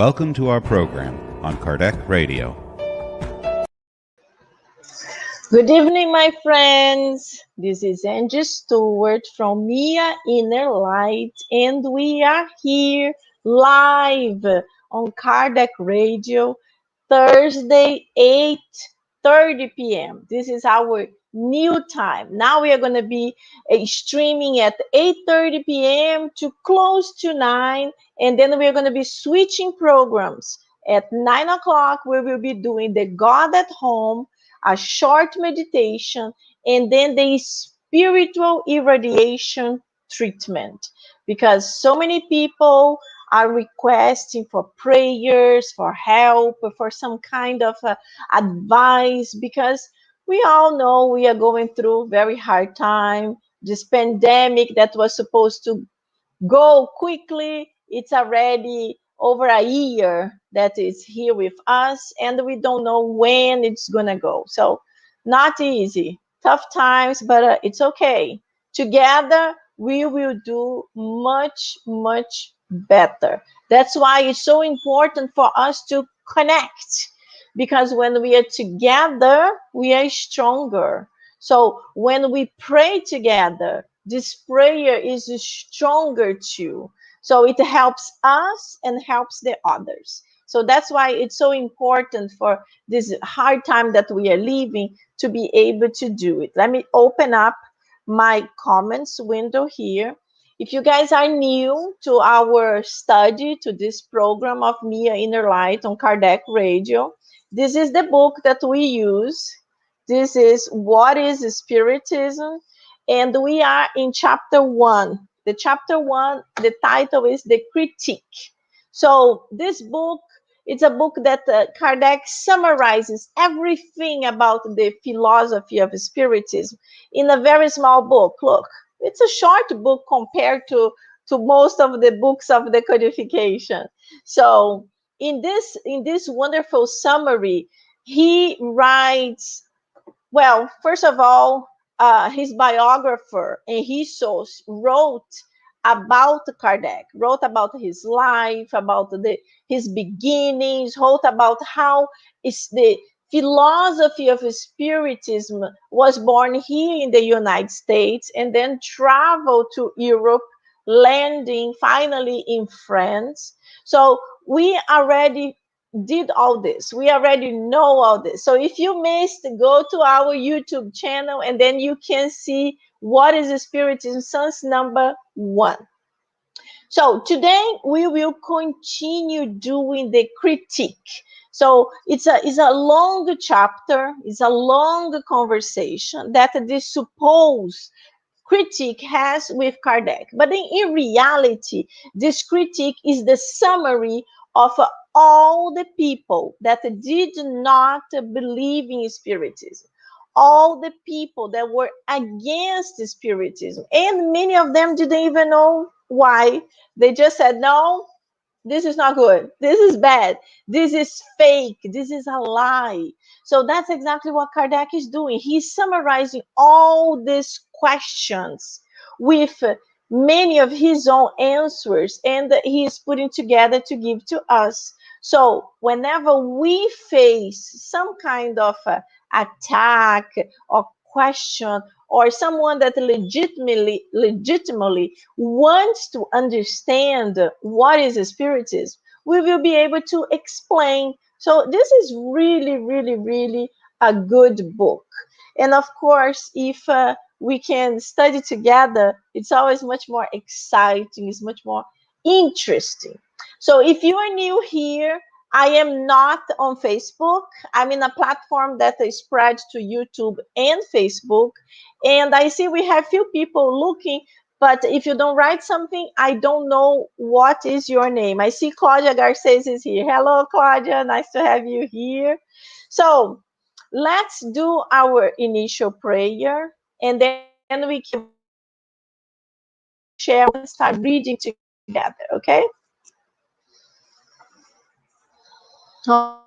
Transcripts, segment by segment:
Welcome to our program on Kardec Radio. Good evening, my friends. This is Angy Stewart from InnerLight, and we are here live on Kardec Radio, Thursday, 8:30 p.m. This is our new time. Now we are going to be streaming at 8:30 p.m. to close to 9, and then we are going to be switching programs. At 9 o'clock, we will be doing the God at Home, a short meditation, and then the spiritual irradiation treatment, because so many people are requesting for prayers, for help, for some kind of advice, because we all know we are going through very hard time. This pandemic that was supposed to go quickly, it's already over a year that is here with us, and we don't know when it's gonna go. So not easy, tough times, but it's okay. Together we will do much better. That's why it's so important for us to connect, because when we are together we are stronger. So when we pray together, this prayer is stronger too. So it helps us and helps the others. So that's why it's so important for this hard time that we are living to be able to do it. Let me open up my comments window here. If you guys are new to our study, to this program of Mia InnerLight on Kardec Radio, this is the book that we use. This is What is Spiritism? And we are in chapter 1. The chapter 1, the title is The Critic. So this book, it's a book that Kardec summarizes everything about the philosophy of Spiritism in a very small book. Look, it's a short book compared to most of the books of the codification. So in this wonderful summary, he writes, well, first of all, his biographer and his source wrote about Kardec, wrote about his life, about his beginnings, wrote about how is the philosophy of Spiritism was born here in the United States and then traveled to Europe, landing finally in France. So we already did all this. We already know all this. So if you missed, go to our YouTube channel and then you can see what is Spiritism, Sons number 1. So today we will continue doing the critique. So it's a long chapter, it's a long conversation that the supposed critique has with Kardec. But in reality, this critique is the summary of all the people that did not believe in Spiritism, all the people that were against Spiritism, and many of them didn't even know why. They just said, no, this is not good, this is bad, this is fake, this is a lie. So that's exactly what Kardec is doing. He's summarizing all these questions with many of his own answers, and he is putting together to give to us. So whenever we face some kind of attack or question, or someone that legitimately wants to understand what is Spiritism, we will be able to explain. So this is really a good book. And of course, if we can study together, it's always much more exciting, it's much more interesting. So if you are new here, I am not on Facebook. I'm in a platform that is spread to YouTube and Facebook. And I see we have few people looking, but if you don't write something, I don't know what is your name. I see Claudia Garces is here. Hello, Claudia. Nice to have you here. So let's do our initial prayer, and then we can share and start reading together, okay? Oh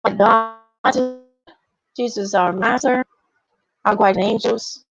my God, Jesus, our Master, our guardian angels,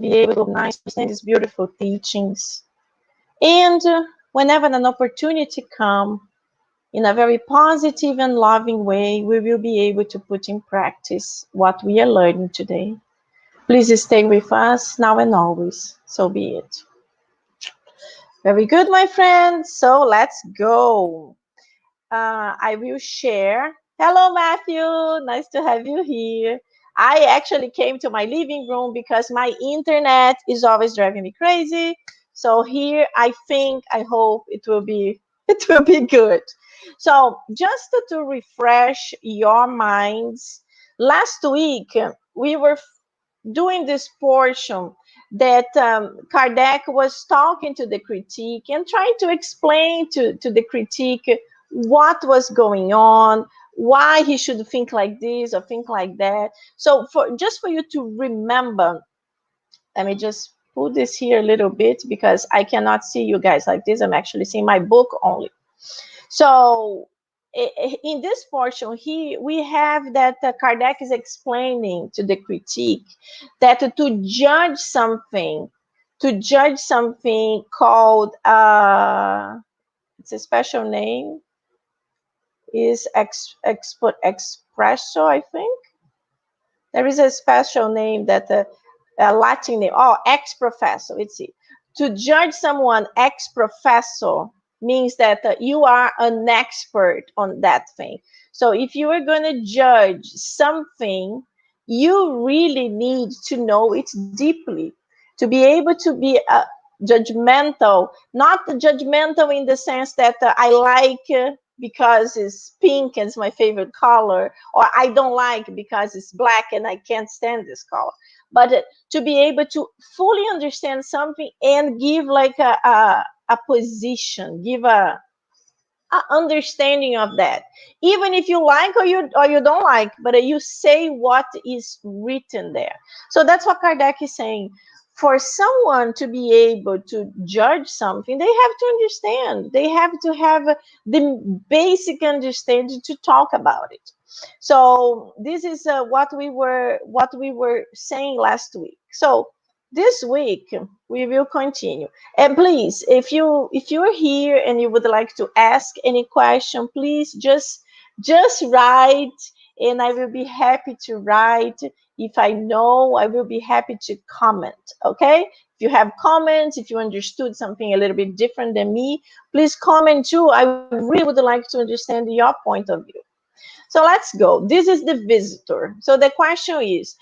be able to understand these beautiful teachings. And whenever an opportunity comes, in a very positive and loving way, we will be able to put in practice what we are learning today. Please stay with us now and always. So be it. Very good, my friends. So let's go. I will share. Hello, Matthew. Nice to have you here. I actually came to my living room because my internet is always driving me crazy. So here, I hope it will be good. So just to refresh your minds, last week we were doing this portion that Kardec was talking to the critique and trying to explain to the critique what was going on, why he should think like this or think like that. So just for you to remember, let me just put this here a little bit because I cannot see you guys like this. I'm actually seeing my book only. So in this portion, we have that Kardec is explaining to the critique that to judge something called, it's a special name, is expresso, I think. There is a special name that Latin name, ex professo, it's it. To judge someone ex professo means that you are an expert on that thing. So if you are going to judge something, you really need to know it deeply to be able to be judgmental, not judgmental in the sense that I like because it's pink and it's my favorite color, or I don't like because it's black and I can't stand this color. But to be able to fully understand something and give like a position, give a understanding of that, even if you like or you don't like, but you say what is written there. So that's what Kardec is saying. For someone to be able to judge something, they have to understand. They have to have the basic understanding to talk about it. So this is what we were saying last week. So this week we will continue. And please, if you're here and you would like to ask any question, please just write, and I will be happy to write. If I know, I will be happy to comment. Okay? If you have comments, if you understood something a little bit different than me, please comment too. I really would like to understand your point of view. So let's go. This is the visitor. So the question is,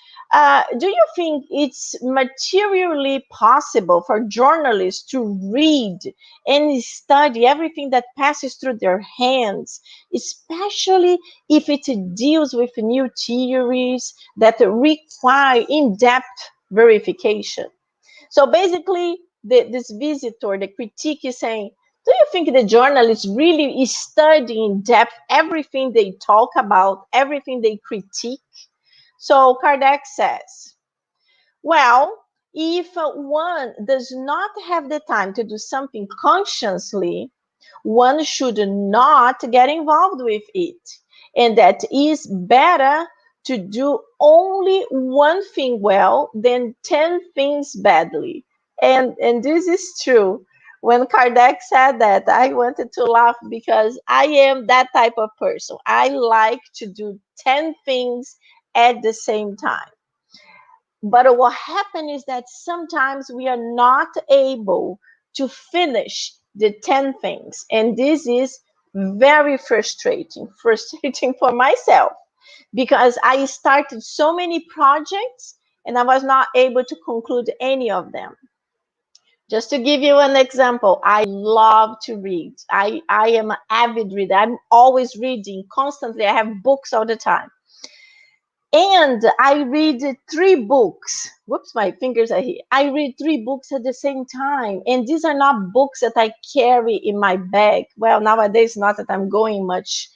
do you think it's materially possible for journalists to read and study everything that passes through their hands, especially if it deals with new theories that require in-depth verification? So basically, this visitor, the critique, is saying, do you think the journalists really is studying in depth everything they talk about, everything they critique? So Kardec says, well, if one does not have the time to do something consciously, one should not get involved with it. And that is better to do only one thing well than 10 things badly. And this is true. When Kardec said that, I wanted to laugh because I am that type of person. I like to do 10 things at the same time. But what happens is that sometimes we are not able to finish the 10 things. And this is very frustrating for myself, because I started so many projects and I was not able to conclude any of them. Just to give you an example, I love to read. I am an avid reader. I'm always reading constantly. I have books all the time. And I read 3 books. Whoops, my fingers are here. I read 3 books at the same time. And these are not books that I carry in my bag. Well, nowadays, not that I'm going much.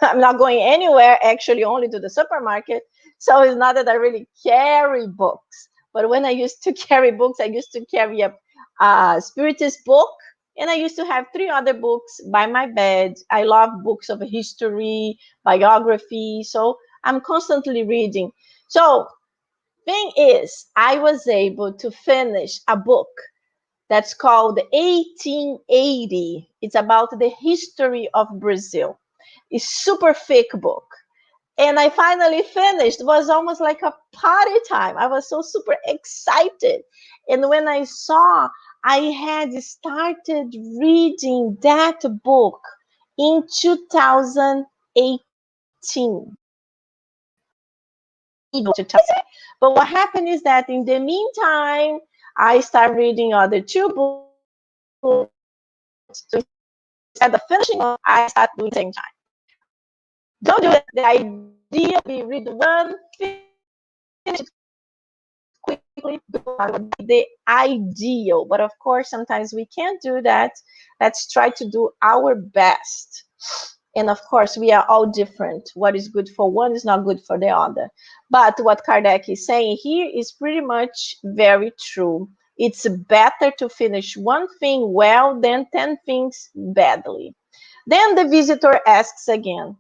I'm not going anywhere, actually, only to the supermarket. So it's not that I really carry books. But when I used to carry books, I used to carry a Spiritist book. And I used to have 3 other books by my bed. I love books of history, biography. So I'm constantly reading. So thing is, I was able to finish a book that's called 1880. It's about the history of Brazil. It's super thick book. And I finally finished. It was almost like a party time. I was so super excited. And when I saw I had started reading that book in 2018. But what happened is that in the meantime, I started reading other two books. So instead of finishing one, I started doing the same time. Don't do it. The idea we read one, finish it quickly, the ideal. But of course, sometimes we can't do that. Let's try to do our best. And of course, we are all different. What is good for one is not good for the other. But what Kardec is saying here is pretty much very true. It's better to finish one thing well than 10 things badly. Then the visitor asks again,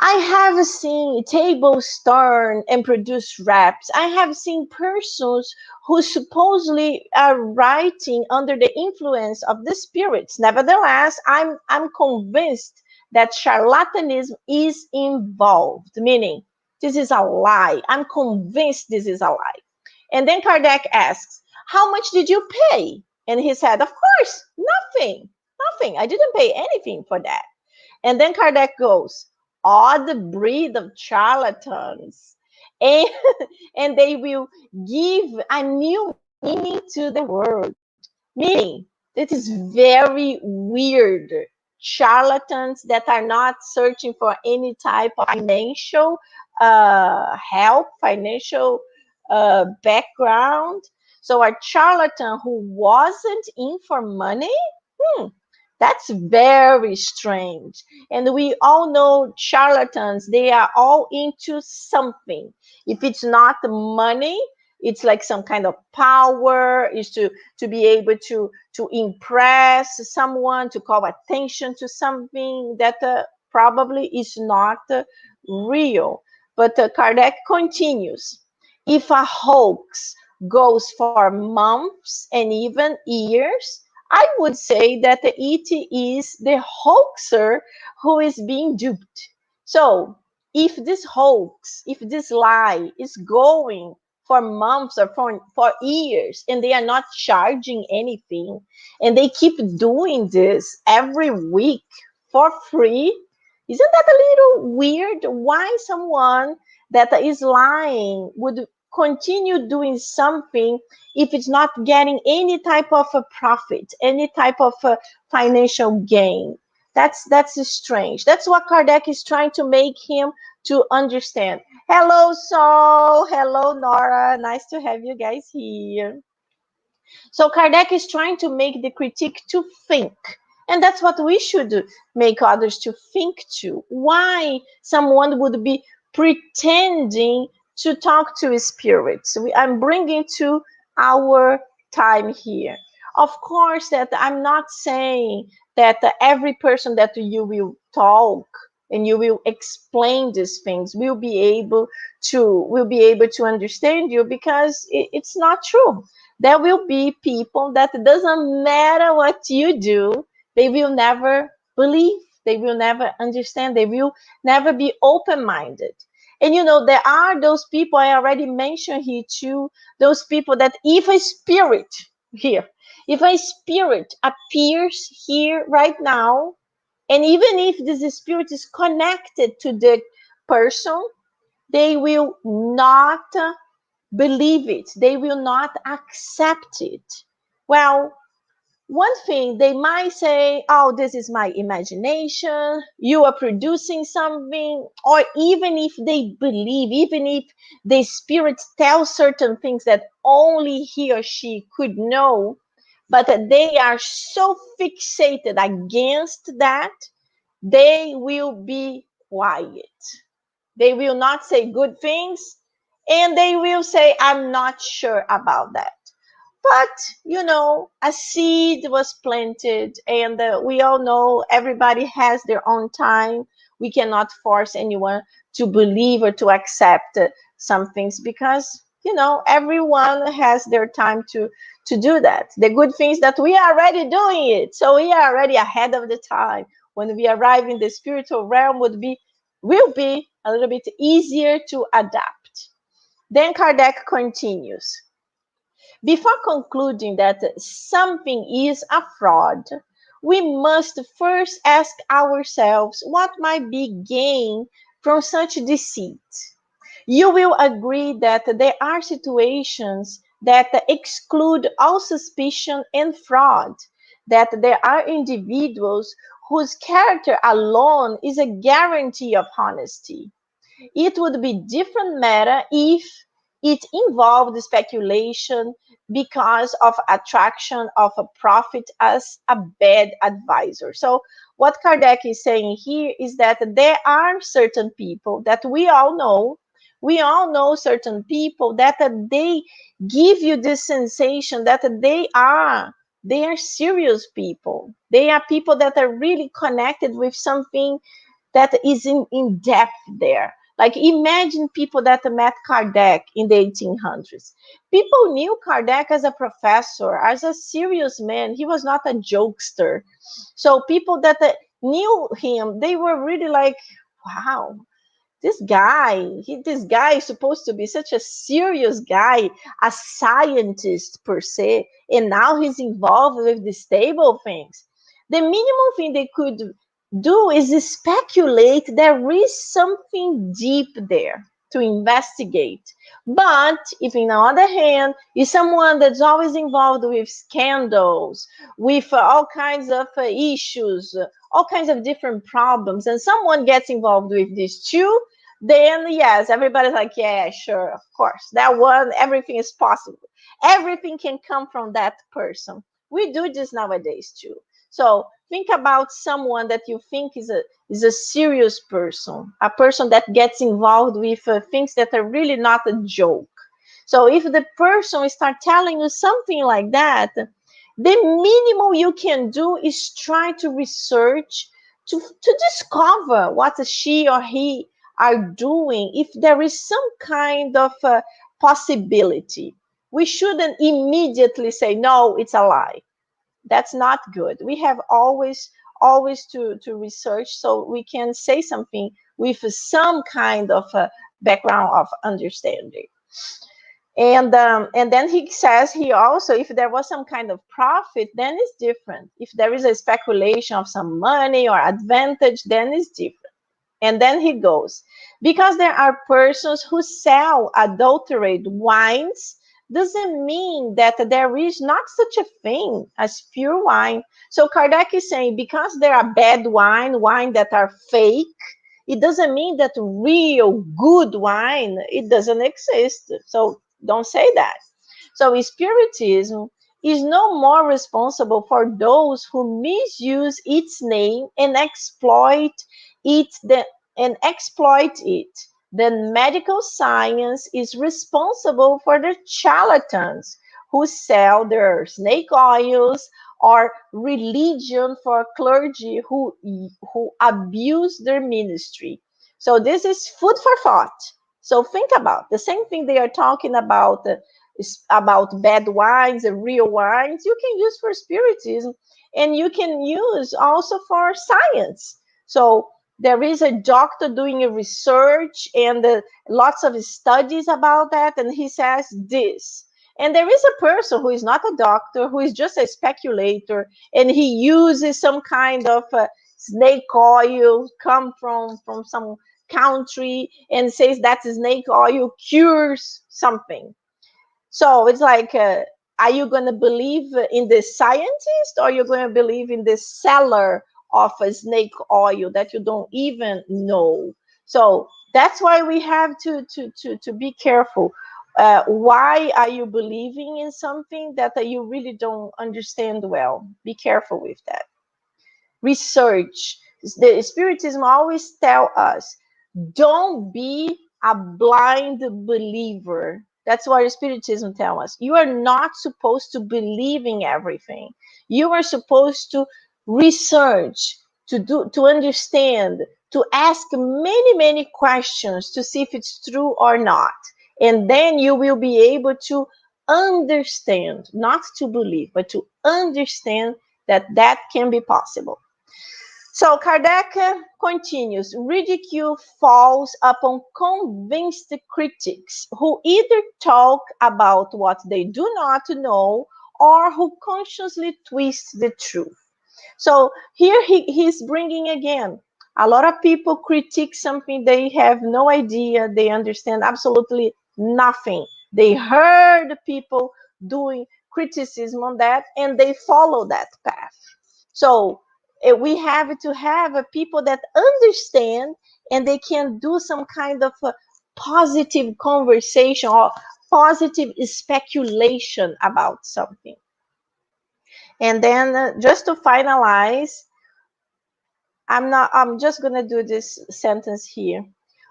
I have seen tables turn and produce raps. I have seen persons who supposedly are writing under the influence of the spirits. Nevertheless, I'm convinced that charlatanism is involved, meaning this is a lie. I'm convinced this is a lie. And then Kardec asks, how much did you pay? And he said, of course, nothing. I didn't pay anything for that. And then Kardec goes, odd breed of charlatans, and, and they will give a new meaning to the word. Meaning, this is very weird. Charlatans that are not searching for any type of financial help, financial background. So a charlatan who wasn't in for money, that's very strange. And we all know charlatans, they are all into something. If it's not money, it's like some kind of power, is to be able to impress someone, to call attention to something that probably is not real. But Kardec continues, if a hoax goes for months and even years, I would say that it is the hoaxer who is being duped. So if this hoax, if this lie is going for months or for years and they are not charging anything and they keep doing this every week for free, isn't that a little weird? Why someone that is lying would continue doing something if it's not getting any type of a profit, any type of a financial gain? That's strange. That's what Kardec is trying to make him to understand. Hello, Saul. Hello, Nora. Nice to have you guys here. So Kardec is trying to make the critique to think. And that's what we should make others to think too. Why someone would be pretending to talk to spirits? I'm bringing to our time here. Of course, that I'm not saying that every person that you will talk and you will explain these things will be able to understand you, because it's not true. There will be people that it doesn't matter what you do, they will never believe, they will never understand, they will never be open-minded. And there are those people I already mentioned here too, those people that if a spirit appears here right now, and even if this spirit is connected to the person, they will not believe it. They will not accept it. Well, one thing they might say, oh, this is my imagination, you are producing something. Or even if they believe, even if the spirit tells certain things that only he or she could know, but they are so fixated against that, they will be quiet. They will not say good things, and they will say, I'm not sure about that. But, a seed was planted, and we all know everybody has their own time. We cannot force anyone to believe or to accept some things because, everyone has their time to do that. The good thing is that we are already doing it, so we are already ahead of the time. When we arrive in the spiritual realm, will be a little bit easier to adapt. Then Kardec continues. Before concluding that something is a fraud, we must first ask ourselves what might be gained from such deceit. You will agree that there are situations that exclude all suspicion and fraud, that there are individuals whose character alone is a guarantee of honesty. It would be different matter if it involved speculation because of attraction of a profit as a bad advisor. So what Kardec is saying here is that there are certain people that we all know certain people that they give you this sensation that they are serious people. They are people that are really connected with something that is in depth there. Like imagine people that met Kardec in the 1800s. People knew Kardec as a professor, as a serious man. He was not a jokester. So people that knew him, they were really like, wow, this guy is supposed to be such a serious guy, a scientist per se, and now he's involved with the stable things. The minimum thing they could do is speculate there is something deep there to investigate. But if on the other hand is someone that's always involved with scandals, with all kinds of issues, all kinds of different problems, and someone gets involved with these too, then yes, everybody's like, yeah, sure, of course, that one, everything is possible. Everything can come from that person. We do this nowadays too. So think about someone that you think is a serious person, a person that gets involved with things that are really not a joke. So if the person start telling you something like that, the minimum you can do is try to research, to discover what she or he are doing, if there is some kind of possibility. We shouldn't immediately say, no, it's a lie. That's not good. We have always to research so we can say something with some kind of background of understanding. And then he says he also, if there was some kind of profit, then it's different. If there is a speculation of some money or advantage, then it's different. And then he goes, because there are persons who sell adulterated wines, doesn't mean that there is not such a thing as pure wine. So Kardec is saying, because there are bad wine that are fake, it doesn't mean that real good wine, it doesn't exist. So don't say that. So Spiritism is no more responsible for those who misuse its name and exploit it. Then medical science is responsible for the charlatans who sell their snake oils, or religion for clergy who abuse their ministry. So this is food for thought. So think about the same thing they are talking about bad wines and real wines. You can use for spiritism, and you can use also for science. So there is a doctor doing a research and lots of studies about that, and he says this. And there is a person who is not a doctor, who is just a speculator, and he uses some kind of snake oil come from some country and says that snake oil cures something. So it's like, are you going to believe in the scientist, or you're going to believe in the seller of a snake oil that you don't even know? So that's why we have to be careful. Why are you believing in something that you really don't understand well? Be careful with that. Research. The Spiritism always tell us, don't be a blind believer. That's what Spiritism tells us. You are not supposed to believe in everything. You are supposed to research, to understand, to ask many questions to see if it's true or not. And then you will be able to understand, not to believe, but to understand that that can be possible. So Kardec continues, ridicule falls upon convinced critics who either talk about what they do not know or who consciously twist the truth. So here he's bringing again, a lot of people critique something they have no idea, they understand absolutely nothing. They heard people doing criticism on that and they follow that path. So we have to have people that understand and they can do some kind of a positive conversation or positive speculation about something. And then just to finalize, I'm just going to do this sentence here.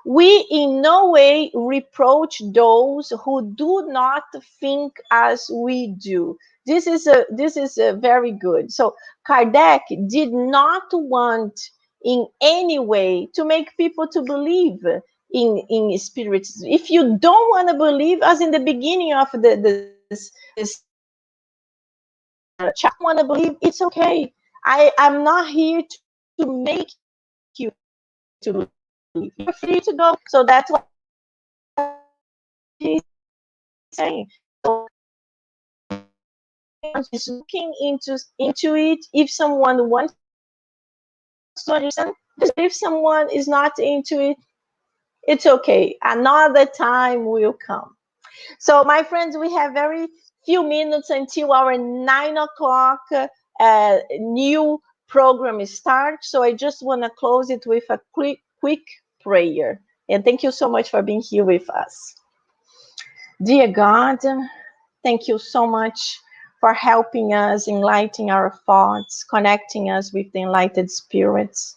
We in no way reproach those who do not think as we do. This is a very good. So Kardec did not want in any way to make people to believe in spiritism. If you don't want to believe, as in the beginning of this chat, want to believe, it's okay. I'm not here to make you to believe. You're free to go. So that's what he's saying. So is looking into it. If someone wants to understand, if someone is not into it, it's okay. Another time will come. So my friends, we have very few minutes until our 9 o'clock new program starts. So I just want to close it with a quick prayer. And thank you so much for being here with us. Dear God, thank you so much for helping us, enlightening our thoughts, connecting us with the enlightened spirits.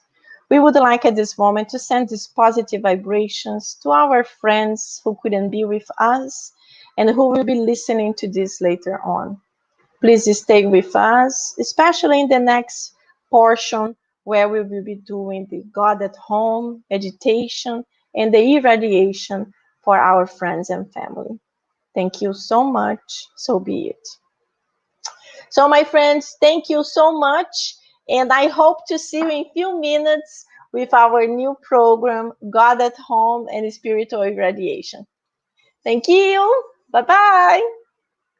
We would like at this moment to send these positive vibrations to our friends who couldn't be with us and who will be listening to this later on. Please stay with us, especially in the next portion where we will be doing the God at Home meditation and the irradiation for our friends and family. Thank you so much. So be it. So my friends, thank you so much. And I hope to see you in a few minutes with our new program, God at Home and Spiritual Irradiation. Thank you. Bye-bye.